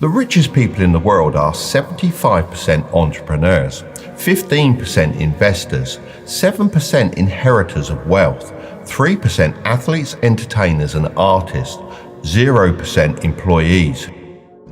The richest people in the world are 75% entrepreneurs, 15% investors, 7% inheritors of wealth, 3% athletes, entertainers and artists, 0% employees.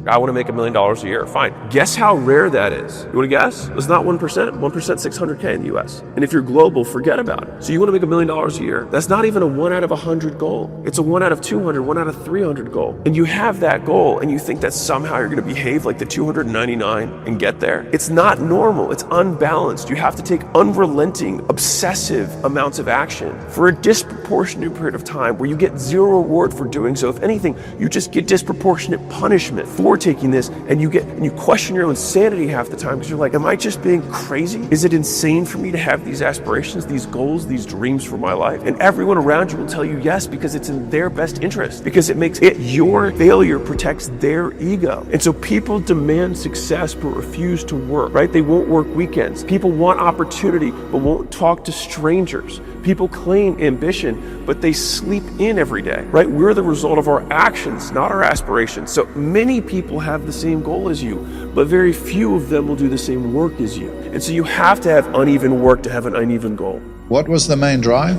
I want to make $1 million a year. Fine. Guess how rare that is? You want to guess? It's not 1%. 1% 600K in the US. And if you're global, forget about it. So you want to make $1 million a year. That's not even a 1 out of 100 goal. It's a 1 out of 200, 1 out of 300 goal. And you have that goal and you think that somehow you're going to behave like the 299 and get there. It's not normal. It's unbalanced. You have to take unrelenting, obsessive amounts of action for a disproportionate period of time where you get zero reward for doing so. If anything, you just get disproportionate punishment for taking this, and you question your own sanity half the time because you're like, am I just being crazy? Is it insane for me to have these aspirations, these goals, these dreams for my life? And everyone around you will tell you yes, because it's in their best interest, because it makes it your failure protects their ego. And so people demand success but refuse to work, right? They won't work weekends. People want opportunity but won't talk to strangers. People claim ambition, but they sleep in every day, right? We're the result of our actions, not our aspirations. So many people have the same goal as you, but very few of them will do the same work as you. And so you have to have uneven work to have an uneven goal. What was the main drive?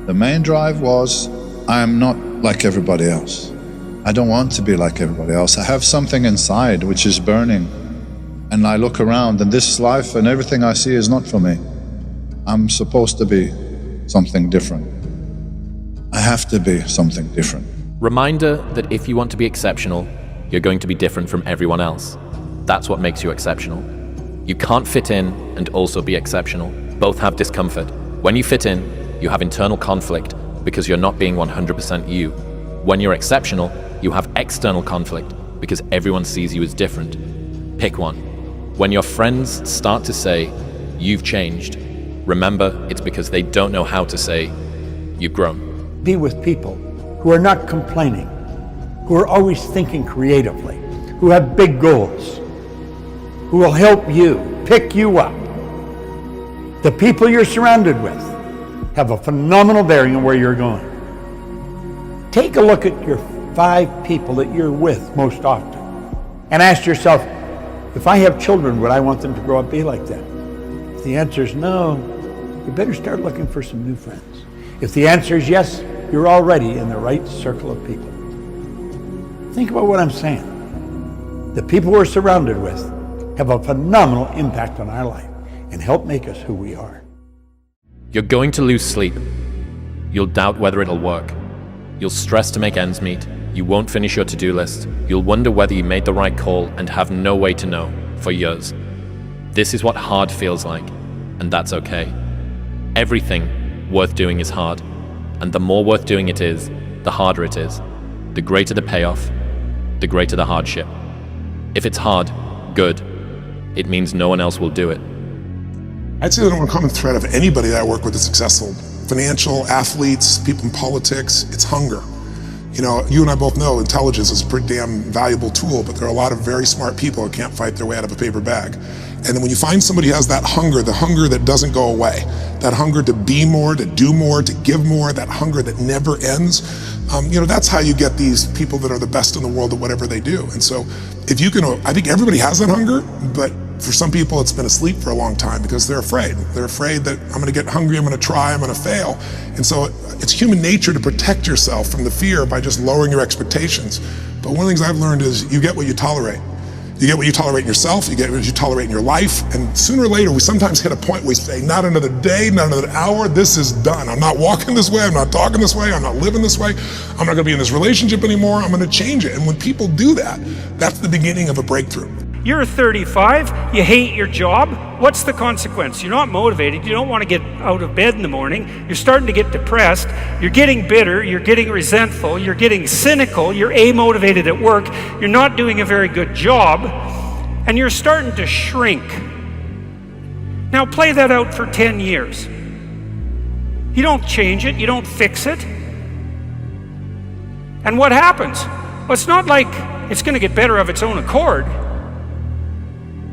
The main drive was, I am not like everybody else. I don't want to be like everybody else. I have something inside which is burning. And I look around and this life and everything I see is not for me. I'm supposed to be something different. I have to be something different. Reminder that if you want to be exceptional, you're going to be different from everyone else. That's what makes you exceptional. You can't fit in and also be exceptional. Both have discomfort. When you fit in, you have internal conflict because you're not being 100% you. When you're exceptional, you have external conflict because everyone sees you as different. Pick one. When your friends start to say, you've changed, remember it's because they don't know how to say, you've grown. Be with people who are not complaining, who are always thinking creatively, who have big goals, who will help you, pick you up. The people you're surrounded with have a phenomenal bearing on where you're going. Take a look at your 5 people that you're with most often and ask yourself, if I have children, would I want them to grow up be like that? If the answer is no, you better start looking for some new friends. If the answer is yes, you're already in the right circle of people. Think about what I'm saying. The people we're surrounded with have a phenomenal impact on our life and help make us who we are. You're going to lose sleep. You'll doubt whether it'll work. You'll stress to make ends meet. You won't finish your to-do list. You'll wonder whether you made the right call and have no way to know for years. This is what hard feels like, and that's okay. Everything worth doing is hard, and the more worth doing it is, the harder it is. The greater the payoff, the greater the hardship. If it's hard, good. It means no one else will do it. I'd say the number one common thread of anybody that I work with is successful. Financial, athletes, people in politics, it's hunger. You know, you and I both know intelligence is a pretty damn valuable tool, but there are a lot of very smart people who can't fight their way out of a paper bag. And then when you find somebody who has that hunger, the hunger that doesn't go away, that hunger to be more, to do more, to give more, that hunger that never ends, that's how you get these people that are the best in the world at whatever they do. And so if you can, I think everybody has that hunger, but for some people it's been asleep for a long time because they're afraid. They're afraid that I'm gonna get hungry, I'm gonna try, I'm gonna fail. And so it's human nature to protect yourself from the fear by just lowering your expectations. But one of the things I've learned is you get what you tolerate. You get what you tolerate in yourself, you get what you tolerate in your life, and sooner or later we sometimes hit a point where we say, not another day, not another hour, this is done. I'm not walking this way, I'm not talking this way, I'm not living this way, I'm not gonna be in this relationship anymore, I'm gonna change it. And when people do that, that's the beginning of a breakthrough. You're 35, you hate your job. What's the consequence? You're not motivated, you don't want to get out of bed in the morning, you're starting to get depressed, you're getting bitter, you're getting resentful, you're getting cynical, you're amotivated at work, you're not doing a very good job, and you're starting to shrink. Now play that out for 10 years. You don't change it, you don't fix it. And what happens? Well, it's not like it's going to get better of its own accord.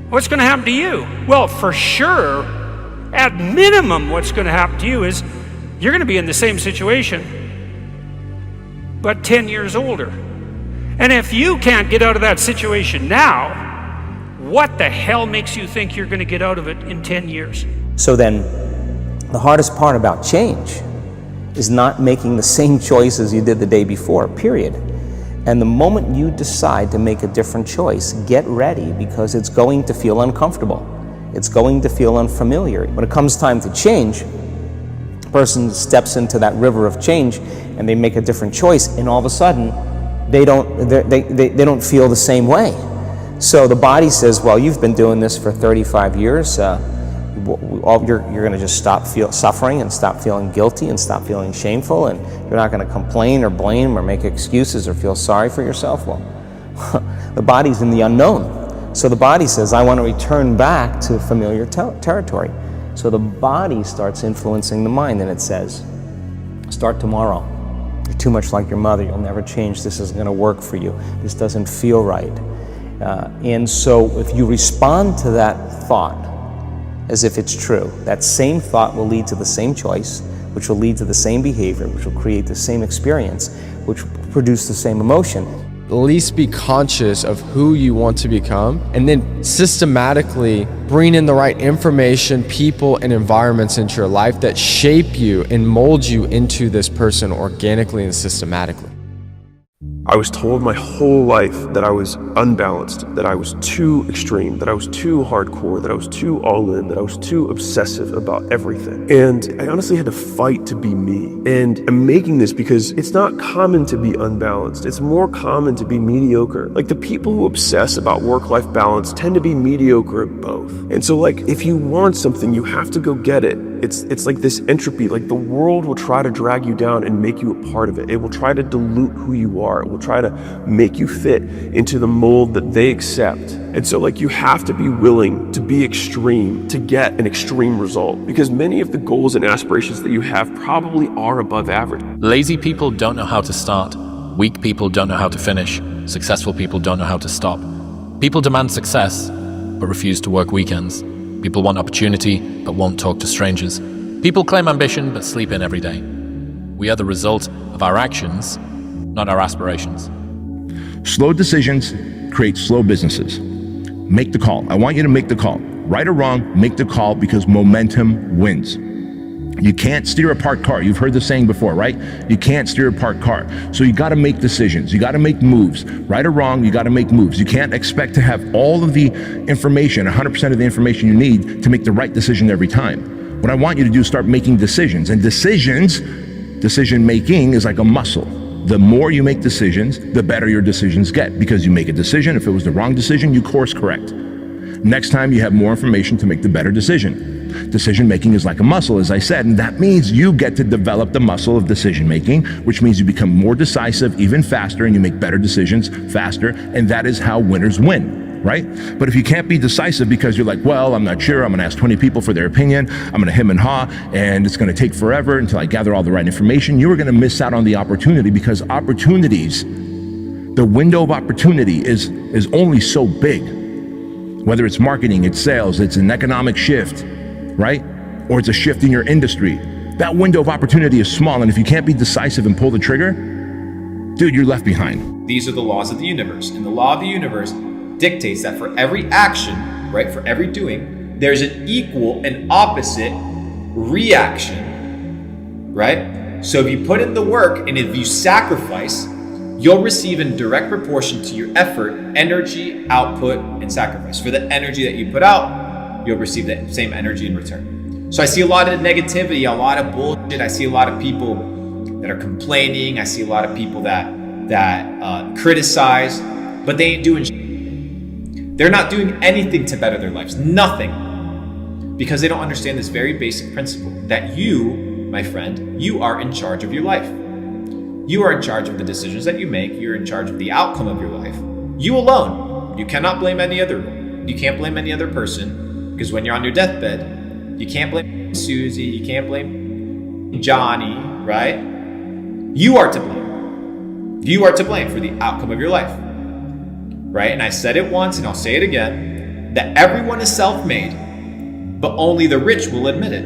What's going to happen to you? Well, for sure, at minimum, what's going to happen to you is you're going to be in the same situation, but 10 years older. And And if you can't get out of that situation now, what the hell makes you think you're going to get out of it in 10 years? So then, the hardest part about change is not making the same choices you did the day before, period. And the moment you decide to make a different choice, get ready, because it's going to feel uncomfortable. It's going to feel unfamiliar. When it comes time to change, a person steps into that river of change and they make a different choice, and all of a sudden they don't feel the same way. So the body says, well, you've been doing this for 35 years. You're going to just stop suffering and stop feeling guilty and stop feeling shameful, and you're not going to complain or blame or make excuses or feel sorry for yourself. Well, the body's in the unknown. So the body says, I want to return back to familiar territory. So the body starts influencing the mind, and it says, start tomorrow. You're too much like your mother. You'll never change. This isn't going to work for you. This doesn't feel right. And so if you respond to that thought as if it's true, that same thought will lead to the same choice, which will lead to the same behavior, which will create the same experience, which will produce the same emotion. At least be conscious of who you want to become, and then systematically bring in the right information, people, and environments into your life that shape you and mold you into this person organically and systematically. I was told my whole life that I was unbalanced, that I was too extreme, that I was too hardcore, that I was too all in, that I was too obsessive about everything. And I honestly had to fight to be me. And I'm making this because it's not common to be unbalanced. It's more common to be mediocre. Like, the people who obsess about work-life balance tend to be mediocre at both. And so, like, if you want something, you have to go get it. It's like this entropy. Like, the world will try to drag you down and make you a part of it. It will try to dilute who you are. It will try to make you fit into the mold that they accept. And so, like, you have to be willing to be extreme to get an extreme result, because many of the goals and aspirations that you have probably are above average. Lazy people don't know how to start. Weak people don't know how to finish. Successful people don't know how to stop. People demand success, but refuse to work weekends. People want opportunity, but won't talk to strangers. People claim ambition, but sleep in every day. We are the result of our actions, not our aspirations. Slow decisions create slow businesses. Make the call. I want you to make the call. Right or wrong, make the call, because momentum wins. You can't steer a parked car. You've heard the saying before, right? You can't steer a parked car. So you got to make decisions. You got to make moves. Right or wrong, you got to make moves. You can't expect to have all of the information, 100% of the information you need to make the right decision every time. What I want you to do is start making decisions. And decision making is like a muscle. The more you make decisions, the better your decisions get, because you make a decision. If it was the wrong decision, you course correct. Next time you have more information to make the better decision. Decision making is like a muscle, as I said, and that means you get to develop the muscle of decision making, which means you become more decisive, even faster, and you make better decisions faster, and that is how winners win, right? But if you can't be decisive because you're like, well, I'm not sure, I'm gonna ask 20 people for their opinion, I'm gonna hem and haw, and it's gonna take forever until I gather all the right information, you are gonna miss out on the opportunity, because opportunities, the window of opportunity is only so big. Whether it's marketing, it's sales, it's an economic shift, right? Or it's a shift in your industry. That window of opportunity is small, and if you can't be decisive and pull the trigger, dude, you're left behind. These are the laws of the universe, and the law of the universe dictates that for every action, right, for every doing, there's an equal and opposite reaction, right? So if you put in the work and if you sacrifice, you'll receive in direct proportion to your effort, energy, output, and sacrifice. For the energy that you put out, you'll receive that same energy in return. So I see a lot of negativity, a lot of bullshit. I see a lot of people that are complaining. I see a lot of people that criticize, but they ain't doing shit. They're not doing anything to better their lives, nothing, because they don't understand this very basic principle that you, my friend, you are in charge of your life. You are in charge of the decisions that you make. You're in charge of the outcome of your life. You alone. You cannot blame any other. You can't blame any other person, because when you're on your deathbed, you can't blame Susie. You can't blame Johnny, right? You are to blame. You are to blame for the outcome of your life, right? And I said it once, and I'll say it again, that everyone is self-made, but only the rich will admit it.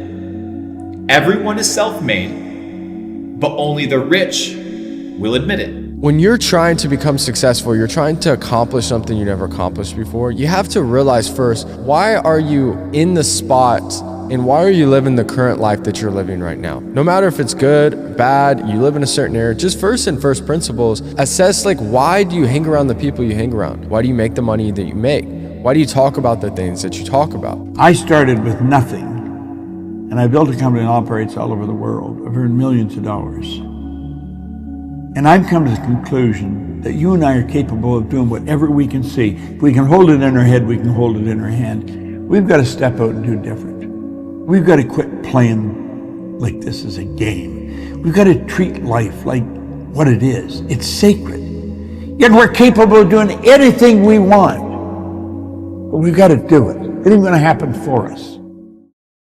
Everyone is self-made, but only the rich will admit it. When you're trying to become successful, you're trying to accomplish something you never accomplished before, you have to realize first, why are you in the spot and why are you living the current life that you're living right now? No matter if it's good, bad, you live in a certain area, just first principles, assess like, why do you hang around the people you hang around? Why do you make the money that you make? Why do you talk about the things that you talk about? I started with nothing, and I built a company that operates all over the world. I've earned millions of dollars. And I've come to the conclusion that you and I are capable of doing whatever we can see. If we can hold it in our head, we can hold it in our hand. We've got to step out and do different. We've got to quit playing like this is a game. We've got to treat life like what it is. It's sacred. Yet we're capable of doing anything we want. But we've got to do it. It ain't going to happen for us.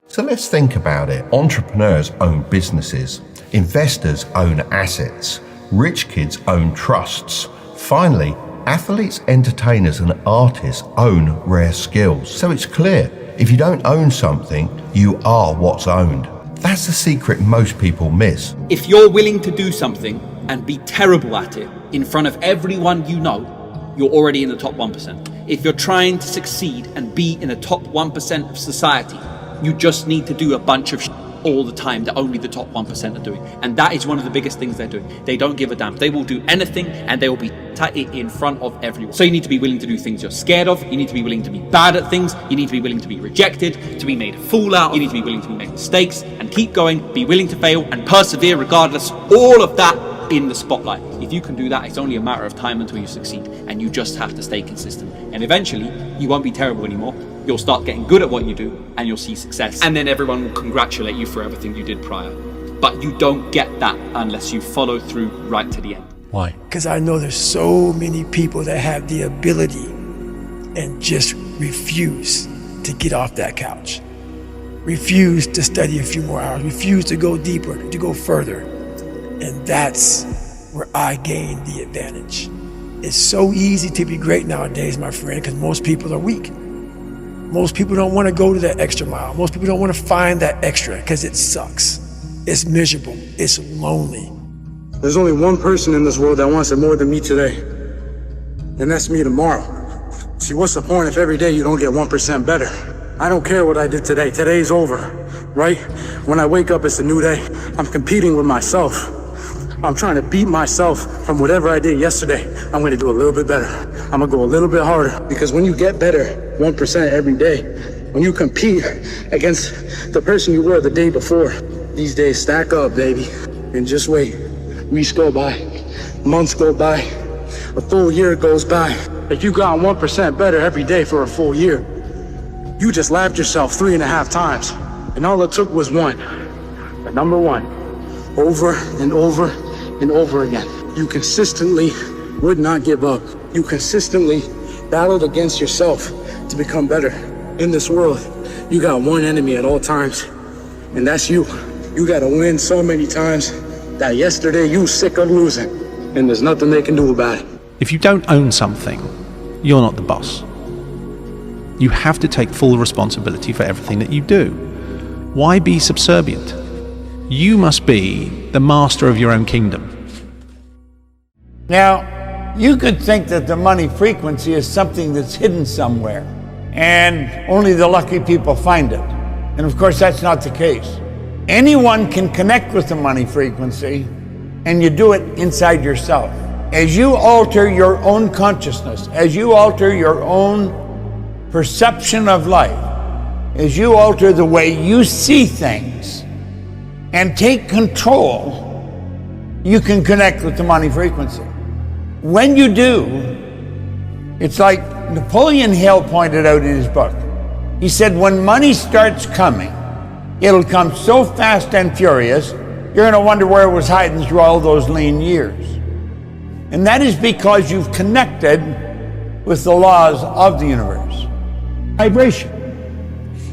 So let's think about it. Entrepreneurs own businesses. Investors own assets. Rich kids own trusts. Finally, athletes, entertainers, and artists own rare skills. So it's clear, if you don't own something, you are what's owned. That's the secret most people miss. If you're willing to do something and be terrible at it in front of everyone you know, you're already in the top 1%. If you're trying to succeed and be in the top 1% of society, you just need to do a bunch of all the time that only the top 1% are doing. And that is one of the biggest things they're doing. They don't give a damn. They will do anything and they will be in front of everyone. So you need to be willing to do things you're scared of. You need to be willing to be bad at things. You need to be willing to be rejected, to be made a fool out of. You need to be willing to make mistakes and keep going, be willing to fail and persevere regardless. All of that in the spotlight. If you can do that, it's only a matter of time until you succeed, and you just have to stay consistent. And eventually, you won't be terrible anymore. You'll start getting good at what you do, and you'll see success. And then everyone will congratulate you for everything you did prior. But you don't get that unless you follow through right to the end. Why? Because I know there's so many people that have the ability and just refuse to get off that couch. Refuse to study a few more hours. Refuse to go deeper, to go further. And that's where I gain the advantage. It's so easy to be great nowadays, my friend, because most people are weak. Most people don't want to go to that extra mile. Most people don't want to find that extra because it sucks. It's miserable. It's lonely. There's only one person in this world that wants it more than me today, and that's me tomorrow. See, what's the point if every day you don't get 1% better? I don't care what I did today. Today's over, right? When I wake up, it's a new day. I'm competing with myself. I'm trying to beat myself from whatever I did yesterday. I'm going to do a little bit better. I'm going to go a little bit harder, because when you get better 1% every day, when you compete against the person you were the day before, these days stack up, baby. And just wait. Weeks go by, months go by, a full year goes by. If you got 1% better every day for a full year, you just laughed yourself 3.5 times. And all it took was one. The number one. Over and over and over again. You consistently would not give up. You consistently battled against yourself to become better. In this world, you got one enemy at all times, and that's you. You gotta win so many times that yesterday you sick of losing, and there's nothing they can do about it. If you don't own something, you're not the boss. You have to take full responsibility for everything that you do. Why be subservient? You must be the master of your own kingdom. Now, you could think that the money frequency is something that's hidden somewhere, and only the lucky people find it. And of course, that's not the case. Anyone can connect with the money frequency, and you do it inside yourself. As you alter your own consciousness, as you alter your own perception of life, as you alter the way you see things, and take control, you can connect with the money frequency. When you do, it's like Napoleon Hill pointed out in his book. He said, when money starts coming, it'll come so fast and furious, you're going to wonder where it was hiding through all those lean years. And that is because you've connected with the laws of the universe. Vibration.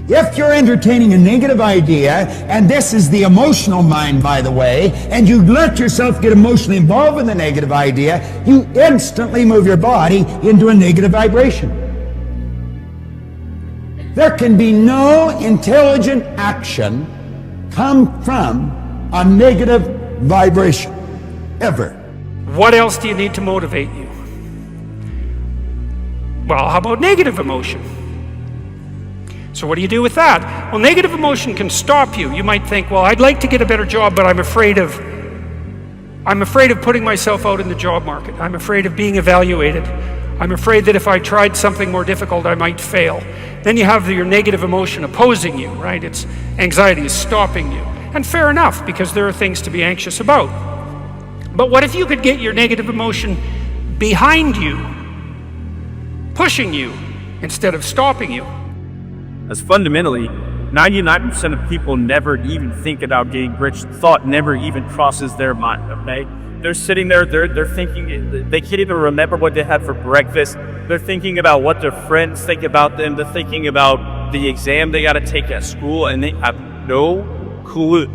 If you're entertaining a negative idea, and this is the emotional mind, by the way, and you let yourself get emotionally involved in the negative idea, you instantly move your body into a negative vibration. There can be no intelligent action come from a negative vibration, ever. What else do you need to motivate you? Well, how about negative emotion? So what do you do with that? Well, negative emotion can stop you. You might think, well, I'd like to get a better job, but I'm afraid of putting myself out in the job market. I'm afraid of being evaluated. I'm afraid that if I tried something more difficult, I might fail. Then you have your negative emotion opposing you, right? It's anxiety is stopping you. And fair enough, because there are things to be anxious about. But what if you could get your negative emotion behind you, pushing you, instead of stopping you? As fundamentally, 99% of people never even think about getting rich. Thought never even crosses their mind, okay? They're sitting there, they're thinking, they can't even remember what they had for breakfast. They're thinking about what their friends think about them. They're thinking about the exam they gotta take at school, and they have no clue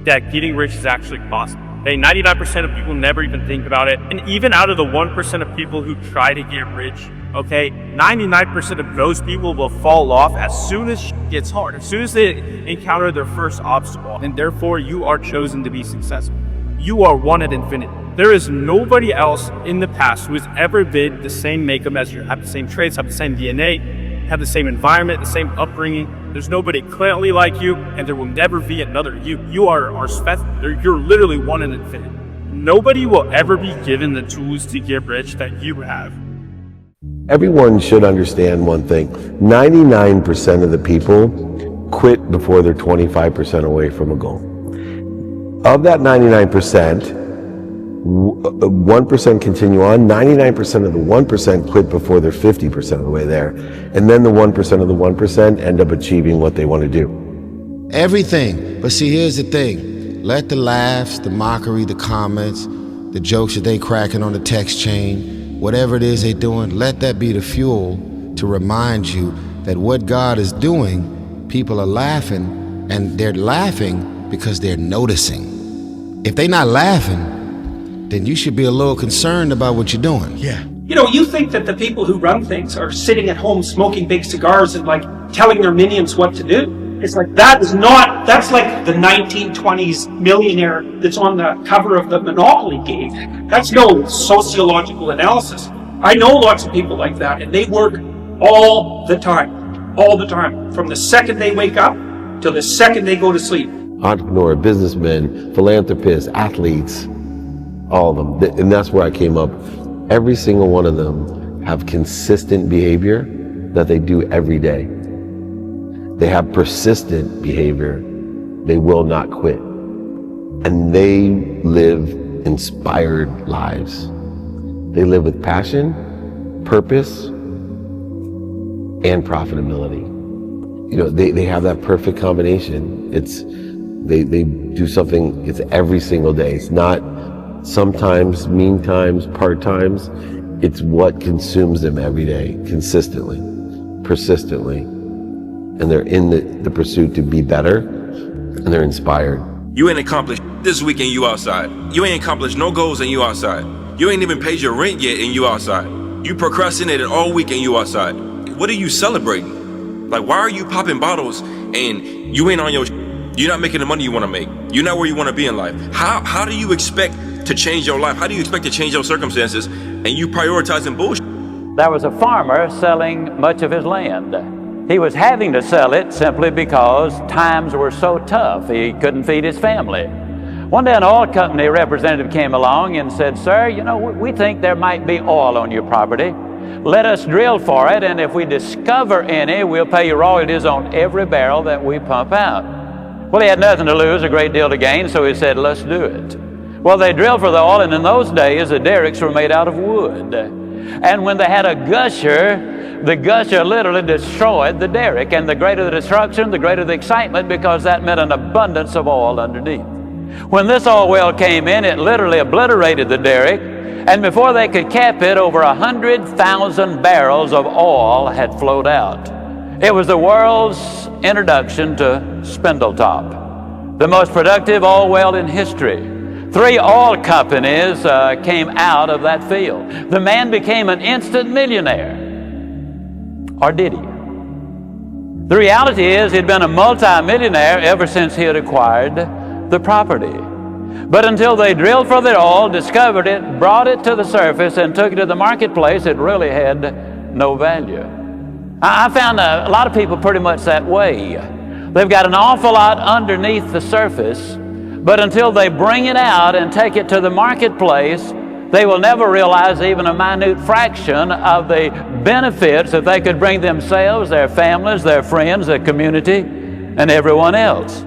that getting rich is actually possible. Okay, 99% of people never even think about it. And even out of the 1% of people who try to get rich, okay, 99% of those people will fall off as soon as shit gets hard, as soon as they encounter their first obstacle. And therefore, you are chosen to be successful. You are one at infinity. There is nobody else in the past who has ever been the same makeup as you, have the same traits, have the same DNA, have the same environment, the same upbringing. There's nobody clearly like you, and there will never be another you. You are special. You're literally one in infinity. Nobody will ever be given the tools to get rich that you have. Everyone should understand one thing. 99% of the people quit before they're 25% away from a goal. Of that 99%, 1% continue on. 99% of the 1% quit before they're 50% of the way there. And then the 1% of the 1% end up achieving what they want to do. Everything. But see, here's the thing. Let the laughs, the mockery, the comments, the jokes that they cracking on the text chain, whatever it is they doing, let that be the fuel to remind you that what God is doing, people are laughing, and they're laughing because they're noticing. If they're not laughing, then you should be a little concerned about what you're doing. Yeah. You know, you think that the people who run things are sitting at home smoking big cigars and like telling their minions what to do. It's like, that's like the 1920s millionaire that's on the cover of the Monopoly game. That's no sociological analysis. I know lots of people like that, and they work all the time, from the second they wake up till the second they go to sleep. Entrepreneur, businessmen, philanthropists, athletes, all of them. And that's where I came up. Every single one of them have consistent behavior that they do every day. They have persistent behavior. They will not quit. And they live inspired lives. They live with passion, purpose, and profitability. You know, they have that perfect combination. They do something, it's every single day. It's not sometimes, mean times, part times. It's what consumes them every day, consistently, persistently. And they're in the pursuit to be better, and they're inspired. You ain't accomplished this week and you outside. You ain't accomplished no goals and you outside. You ain't even paid your rent yet and you outside. You procrastinated all week and you outside. What are you celebrating? Like, why are you popping bottles and you ain't on your You're not making the money you want to make. You're not where you want to be in life. How do you expect to change your life? How do you expect to change your circumstances and you prioritizing bullshit? There was a farmer selling much of his land. He was having to sell it simply because times were so tough. He couldn't feed his family. One day an oil company representative came along and said, "Sir, you know, we think there might be oil on your property. Let us drill for it, and if we discover any, we'll pay you royalties on every barrel that we pump out." Well, he had nothing to lose, a great deal to gain, so he said, "Let's do it." Well, they drilled for the oil, and in those days, the derricks were made out of wood. And when they had a gusher, the gusher literally destroyed the derrick. And the greater the destruction, the greater the excitement, because that meant an abundance of oil underneath. When this oil well came in, it literally obliterated the derrick. And before they could cap it, over 100,000 barrels of oil had flowed out. It was the world's introduction to Spindletop, the most productive oil well in history. 3 oil companies came out of that field. The man became an instant millionaire. Or did he? The reality is he'd been a multi-millionaire ever since he had acquired the property. But until they drilled for the oil, discovered it, brought it to the surface, and took it to the marketplace, it really had no value. I found a lot of people pretty much that way. They've got an awful lot underneath the surface, but until they bring it out and take it to the marketplace, they will never realize even a minute fraction of the benefits that they could bring themselves, their families, their friends, their community, and everyone else.